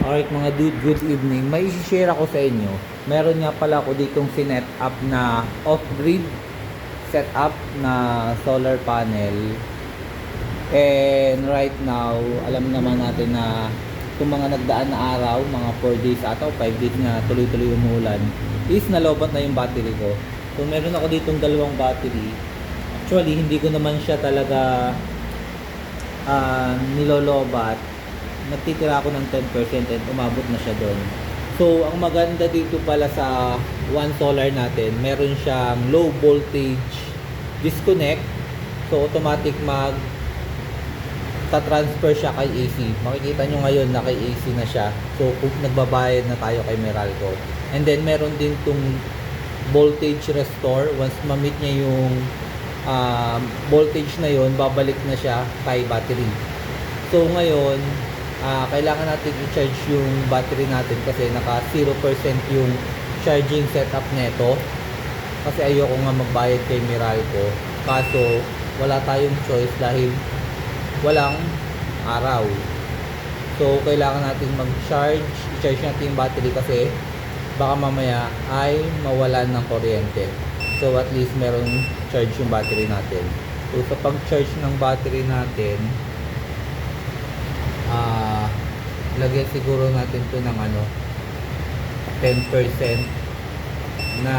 Alright mga dude, good evening. May i-share ako sa inyo. Meron nga pala ako ditong sinet up na off-grid setup na solar panel. And right now, alam naman natin na itong mga nagdaan na araw, mga 4 days ata o 5 days na tuloy-tuloy umulan, is nalobat na yung battery ko. So meron ako ditong dalawang battery. Actually, hindi ko naman siya talaga nilolobat. Nagtitira ako ng 10% and umabot na siya doon. So, ang maganda dito pala sa One Solar natin, meron siyang low voltage disconnect. So, automatic transfer siya kay AC. Makikita nyo ngayon na kay AC na siya. So, nagbabayad na tayo kay Meralco. And then, meron din tong voltage restore. Once ma-meet niya yung voltage na yon, babalik na siya kay battery. So, ngayon, kailangan natin i-charge yung battery natin kasi naka 0% yung charging setup neto kasi ayoko nga magbayad kay Meralco, kaso wala tayong choice dahil walang araw. So kailangan natin mag-charge, i-charge natin yung battery kasi baka mamaya ay mawalan ng kuryente. So at least merong charge yung battery natin. So sa pag-charge ng battery natin, lagyan siguro natin to ng 10% na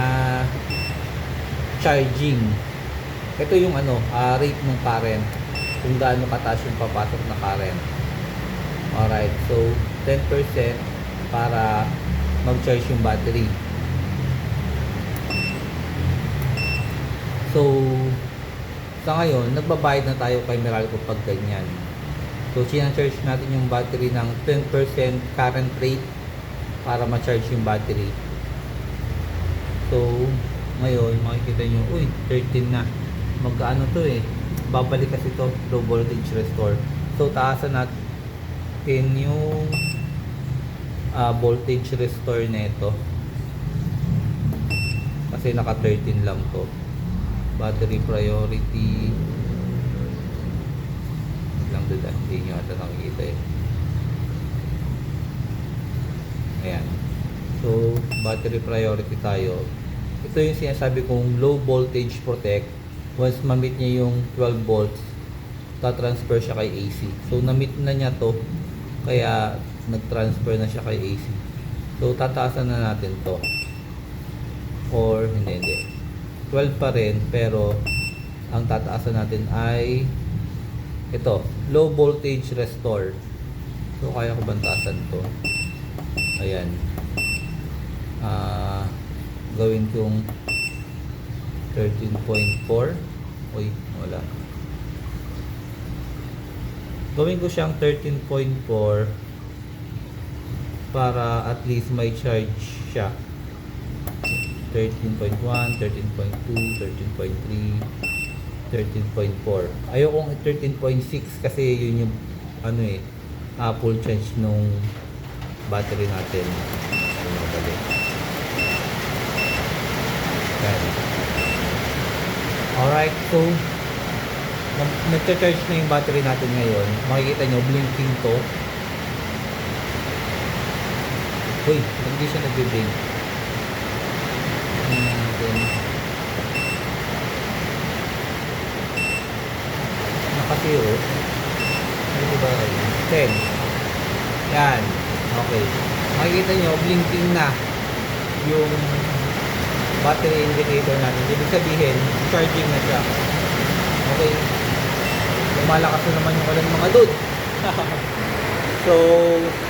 charging. Ito yung rate ng current, kung gaano kataas yung papasok na current. Alright, so 10% para mag-charge yung battery. So sa ngayon, nagbabayad na tayo kay Meralco pag ganyan. So, sinacharge natin yung battery ng 10% current rate para ma-charge yung battery. So, ngayon, makikita nyo, 13 na. Magkaano to babalik kasi to, low voltage restore. So, taasan natin yung voltage restore nito. Kasi naka 13 lang to. Battery priority. Hindi nyo ata nakikita ayan. So battery priority tayo. Ito yung sinasabi kong low voltage protect. Once ma-meet niya yung 12 volts, ta-transfer siya kay AC. So na-meet na niya to, kaya nag-transfer na siya kay AC. So tataasan na natin to, or hindi 12 pa rin, pero ang tataasan natin ay ito, low voltage restore. So kaya ko bantasan to. Ayan. Gawin kong 13.4. Uy, wala. Gawin ko siyang 13.4 para at least may charge siya. 13.1, 13.2, 13.3, 13.4. Ayokong 13.6 kasi yun yung full charge nung battery natin. Alright, so nagcha-charge na yung battery natin ngayon. Makikita nyo, blinking to. Uy, hindi siya nagbe-blink. Naka-0. Ano ba? 10. Yan. Okay. Makikita nyo, blinking na yung battery indicator natin. Ibig sabihin, charging na siya. Okay. Lumalakas na naman yung ulan mga dude. So,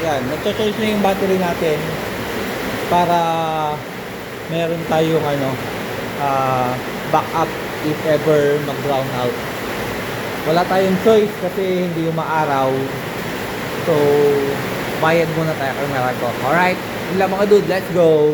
yan. Nag-charge na yung battery natin para meron tayong backup if ever mag-brown out. Wala tayong choice kasi hindi umaaraw. So, bayad muna tayo kay Meralco. Alright, yun lang mga dude, let's go!